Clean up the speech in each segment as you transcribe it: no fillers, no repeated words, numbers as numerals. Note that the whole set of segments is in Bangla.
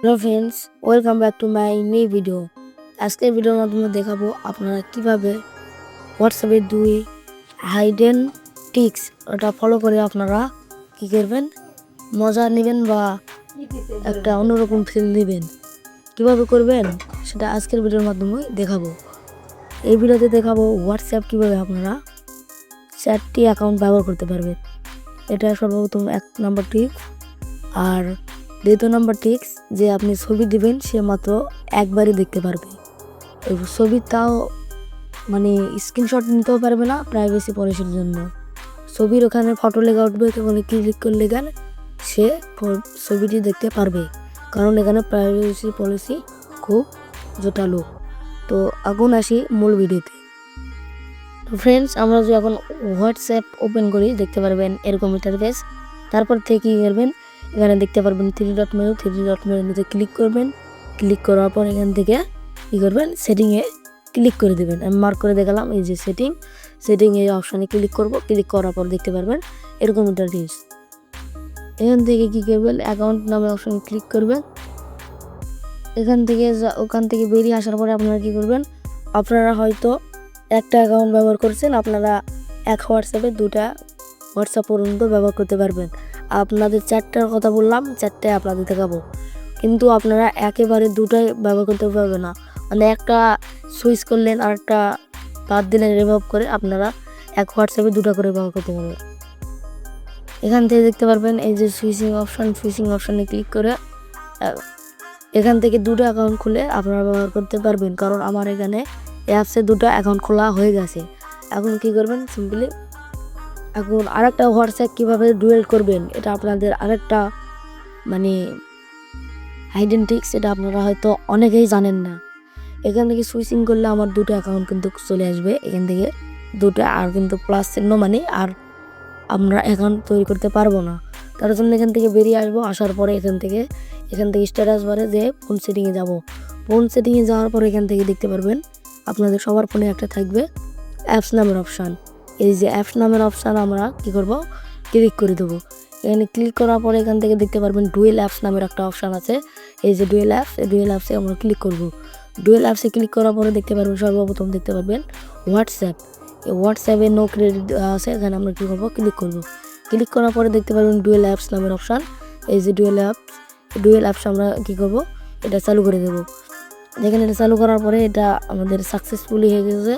Hello friends, welcome back to my new video. আজকের ভিডিওর মাধ্যমে দেখাবো আপনারা কিভাবে হোয়াটসঅ্যাপে 2 হাইডেন টিক্স ওটা ফলো করে আপনারা কী করবেন, মজা নেবেন বা একটা অন্যরকম ফিল নেবেন। কীভাবে করবেন সেটা আজকের ভিডিওর মাধ্যমে দেখাবো। এই ভিডিওতে দেখাবো হোয়াটসঅ্যাপ কীভাবে আপনারা 4টি অ্যাকাউন্ট ব্যবহার করতে পারবেন। এটা সর্বপ্রথম 1 নম্বর টিক্স। আর 2 নম্বর টিক্স, যে আপনি ছবি দিবেন সে মাত্র একবারই দেখতে পারবে। ছবি তাও মানে স্ক্রিনশট নিতেও পারবে না, প্রাইভেসি পলিসির জন্য। ছবির ওখানে ফটো লেখা উঠবে, ওখানে ক্লিক করলে সে ছবিটি দেখতে পারবে, কারণ এখানে প্রাইভেসি পলিসি খুব জোরালো। তো এখন আসি মূল ভিডিওতে। তো ফ্রেন্ডস, আমরা যদি এখন হোয়াটসঅ্যাপ ওপেন করি দেখতে পারবেন এরকম ইন্টারফেস। তারপর থেকে কী করবেন, এখানে দেখতে পারবেন 3 ডট মেনুর নিচে ক্লিক করবেন। ক্লিক করার পর এখান থেকে কী করবেন, সেটিংয়ে ক্লিক করে দেবেন। আমি মার্ক করে দেখালাম, এই যে সেটিং এই অপশানে ক্লিক করব। ক্লিক করার পর দেখতে পারবেন এরকম ইন্টারফেস। এখান থেকে কী করবেন, অ্যাকাউন্ট নামে অপশানে ক্লিক করবেন। ওখান থেকে বেরিয়ে আসার পরে আপনারা কী করবেন, আপনারা হয়তো একটা অ্যাকাউন্ট ব্যবহার করছেন, আপনারা এক হোয়াটসঅ্যাপে 2টা হোয়াটসঅ্যাপ পর্যন্ত ব্যবহার করতে পারবেন। আপনাদের 4টার কথা বললাম, 4টায় আপনাদের দেখাবো, কিন্তু আপনারা একেবারে 2টাই ব্যবহার করতে পারবেন না। মানে একটা সুইচ করলেন আর একটা বাদ দিলেন, রিমুভ করে আপনারা এক হোয়াটসঅ্যাপে 2টা করে ব্যবহার করতে পারবেন। এখান থেকে দেখতে পারবেন এই যে সুইচিং অপশানে ক্লিক করে এখান থেকে 2টা অ্যাকাউন্ট খুলে আপনারা ব্যবহার করতে পারবেন, কারণ আমার এখানে অ্যাপসে 2টা অ্যাকাউন্ট খোলা হয়ে গেছে। এখন কী করবেন, সিম্পলি এখন আরেকটা হোয়াটসঅ্যাপ কীভাবে ডুয়েল করবেন, এটা আপনাদের আরেকটা মানে হাইডেন টিক্স, এটা আপনারা হয়তো অনেকেই জানেন না। এখান থেকে সুইচিং করলে আমার 2টা অ্যাকাউন্ট কিন্তু চলে আসবে। এখান থেকে 2টা আর কিন্তু প্লাস চিহ্ন মানে আর আমরা অ্যাকাউন্ট তৈরি করতে পারবো না। তার জন্য এখান থেকে বেরিয়ে আসবো। আসার পরে এখান থেকে স্ট্যাটাস বারে যে ফোন সেটিংয়ে যাব। ফোন সেটিংয়ে যাওয়ার পরে এখান থেকে দেখতে পারবেন আপনাদের সবার ফোনে একটা থাকবে অ্যাপস নামের অপশান। এই যে অ্যাপস নামের অপশান আমরা কী করব, ক্লিক করে দেবো। এখানে ক্লিক করার পরে এখান থেকে দেখতে পারবেন ডুয়েল অ্যাপস নামের একটা অপশান আছে। এই যে ডুয়েল অ্যাপসে আমরা ক্লিক করব। ডুয়েল অ্যাপসে ক্লিক করার পরে দেখতে পারবেন সর্বপ্রথম দেখতে পারবেন হোয়াটসঅ্যাপ। এই হোয়াটসঅ্যাপে নো ক্রেডিট আছে, এখানে আমরা কী করবো, ক্লিক করার পরে দেখতে পারবেন ডুয়েল অ্যাপস নামের অপশান। এই যে ডুয়েল অ্যাপস আমরা কী করবো, এটা চালু করে দেবো। দেখেন, এটা চালু করার পরে এটা আমাদের সাকসেসফুলি হয়ে গেছে।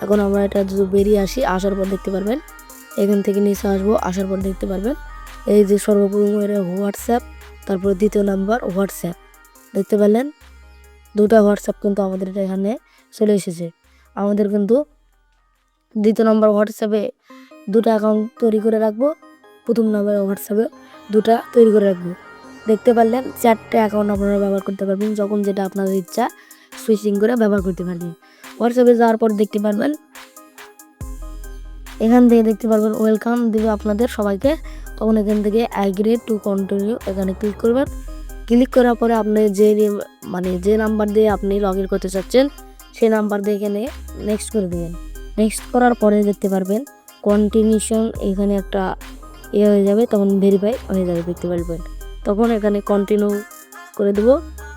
এখন আমরা এটা যদি বেরিয়ে আসি, আসার পর দেখতে পারবেন এখান থেকে নিচে আসবো। আসার পর দেখতে পারবেন এই যে সর্বপ্রথম হোয়াটসঅ্যাপ, তারপর 2য় নাম্বার হোয়াটসঅ্যাপ। দেখতে পেলেন 2টা হোয়াটসঅ্যাপ কিন্তু আমাদের এটা এখানে চলে এসেছে। আমাদের কিন্তু 2য় নাম্বার হোয়াটসঅ্যাপে 2টা অ্যাকাউন্ট তৈরি করে রাখবো, প্রথম নাম্বার হোয়াটসঅ্যাপে 2টা তৈরি করে রাখবো। দেখতে পারলেন 4টে অ্যাকাউন্ট আপনারা ব্যবহার করতে পারবেন, যখন যেটা আপনাদের ইচ্ছা সুইচিং করে ব্যবহার করতে পারবেন। হোয়াটসঅ্যাপে যাওয়ার পর দেখতে পারবেন এখান থেকে দেখতে পারবেন ওয়েলকাম দেবে আপনাদের সবাইকে। তখন এখান থেকে অ্যাগ্রি টু কন্টিনিউ এখানে ক্লিক করবেন। ক্লিক করার পরে আপনি যে নাম্বার দিয়ে আপনি লগ ইন করতে চাচ্ছেন সেই নাম্বার দিয়ে এখানে নেক্সট করে দেবেন। নেক্সট করার পরে দেখতে পারবেন কন্টিনিউশন এখানে একটা হয়ে যাবে, তখন ভেরিফাই হয়ে যাবে দেখতে পারবেন। তখন এখানে কন্টিনিউ করে দেবো,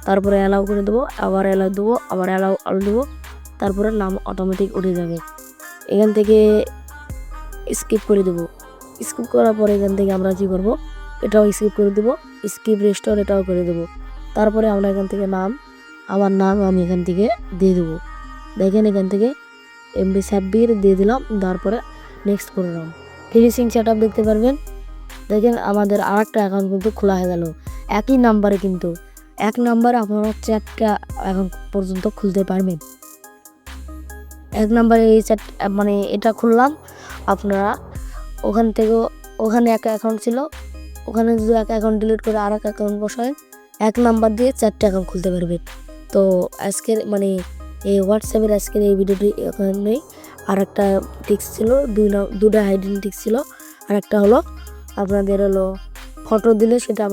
তারপরে অ্যালাউ করে দেবো, আবার অ্যালাউ দেবো, আবার অ্যালাউ দেবো, তারপরে নাম অটোমেটিক উঠে যাবে। এখান থেকে স্কিপ করে দেবো। স্কিপ করার পরে এখান থেকে আমরা কী করবো, এটাও স্কিপ করে দেবো, স্কিপ রেস্টোর এটাও করে দেবো। তারপরে আমরা এখান থেকে আমার নাম আমি এখান থেকে দিয়ে দেবো। দেখেন এখান থেকে এমবি সাব্বির দিয়ে দিলাম, তারপরে নেক্সট করলাম। ফিনিশিং সেট আপ দেখতে পারবেন। দেখেন আমাদের আরেকটা অ্যাকাউন্ট কিন্তু খোলা হয়ে গেল একই নাম্বারে, কিন্তু এক নাম্বারে আপনারা 4টা অ্যাকাউন্ট পর্যন্ত খুলতে পারবেন। এক নাম্বারে এই মানে এটা খুললাম, আপনারা ওখানে একটা অ্যাকাউন্ট ছিল, ওখানে যদি এক অ্যাকাউন্ট ডিলিট করে আর এক অ্যাকাউন্ট বসায় এক নাম্বার দিয়ে 4টে অ্যাকাউন্ট খুলতে পারবেন। তো আজকের এই হোয়াটসঅ্যাপের আজকের এই ভিডিওটি এখানে আর একটা টিক্স ছিল, 2টা হাইডেন টিক্স ছিল। আর একটা হলো আপনাদের ফটো দিলে সেটা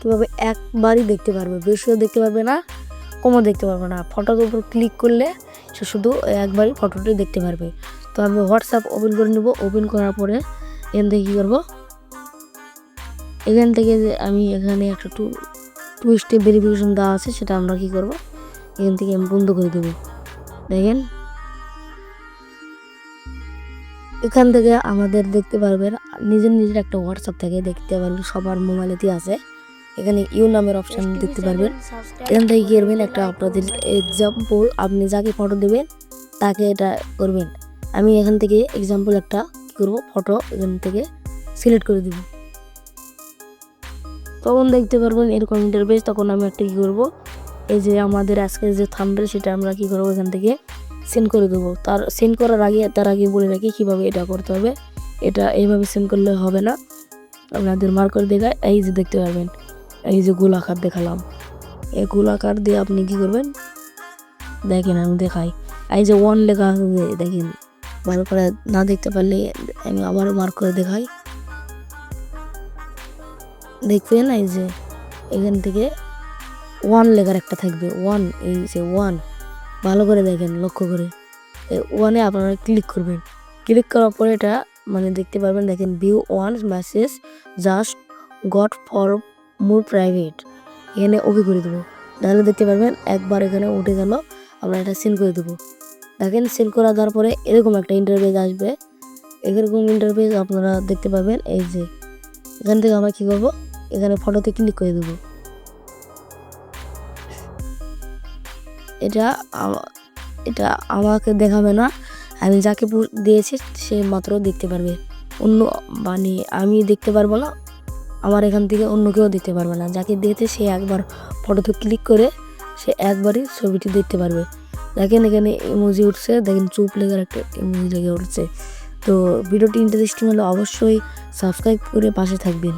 কীভাবে একবারই দেখতে পারবে, বেশিও দেখতে পারবে না, কমও দেখতে পারবে না। ফটোর উপর ক্লিক করলে সে শুধু একবারই ফটোটি দেখতে পারবে। তো আমি হোয়াটসঅ্যাপ ওপেন করে নেব। ওপেন করার পরে এখান থেকে কী করবো, এখান থেকে আমি এখানে একটু টু স্টেপ ভেরিফিকেশন দেওয়া আছে, সেটা আমরা কী করব, এখান থেকে আমি বন্ধ করে দেবো। দেখেন এখান থেকে আমাদের দেখতে পারবেন নিজের একটা হোয়াটসঅ্যাপ থেকে দেখতে পারবেন, সবার মোবাইলেতেই আছে। এখানে ইউ নামের অপশান দেখতে পারবেন। এখান থেকে কী করবেন, একটা আপনাদের এক্সাম্পল আপনি যাকে ফটো দেবেন তাকে এটা করবেন। আমি এখান থেকে এক্সাম্পল একটা কী করবো, ফটো এখান থেকে সিলেক্ট করে দেব। তখন দেখতে পারবেন এরকম ইন্টারফেস। তখন আমি একটা কী করবো, এই যে আমাদের আজকের যে থাম্বনেল সেটা আমরা কী করবো, এখান থেকে সেন্ড করে দেবো। সেন্ড করার আগে তার আগে বলে রাখি কীভাবে এটা করতে হবে। এটা এইভাবে সেন্ড করলে হবে না, আপনাদের মার্ক করে দেখায়। এই যে দেখতে পারবেন, এই যে গোলাকার দেখালাম, এই গোলাকার দিয়ে আপনি কী করবেন দেখেন, আমি দেখাই। এই যে ওয়ান লেখা আছে, দেখেন ভালো করে না দেখতে পারলে আমি আবারও মার্ক করে দেখাই। দেখবেন এই যে এখান থেকে ওয়ান লেখার একটা থাকবে, ওয়ান, এই যে ওয়ান, ভালো করে দেখেন, লক্ষ্য করে ওয়ানে আপনারা ক্লিক করবেন। ক্লিক করার পরে এটা মানে দেখতে পারবেন, দেখেন view one message just got for more private, এখানে ওকে করে দেবো। তাহলে দেখতে পারবেন একবার এখানে উঠে গেল, আমরা এটা সেন্ড করে দেবো। দেখেন সেন্ড করা দেওয়ার পরে এরকম একটা ইন্টারফেস আসবে। এরকম ইন্টারফেস আপনারা দেখতে পাবেন। এই যে এখান থেকে আমরা কী করবো, এখানে ফটোতে ক্লিক করে দেবো। এটা এটা আমাকে দেখাবে না, আমি যাকে দিয়েছি সে মাত্র দেখতে পারবে, অন্য মানে আমি দেখতে পারবো না, আমার এখান থেকে অন্য কেউ দেখতে পারবে না। যাকে দিয়েছে সে একবার ফটোতে ক্লিক করে সে একবারই ছবিটি দেখতে পারবে। দেখেন এখানে ইমোজি উঠছে, দেখেন চুপ লেগে একটা ইমোজি লেগে উঠছে। তো ভিডিওটি ইন্টারেস্টিং হলে অবশ্যই সাবস্ক্রাইব করে পাশে থাকবেন।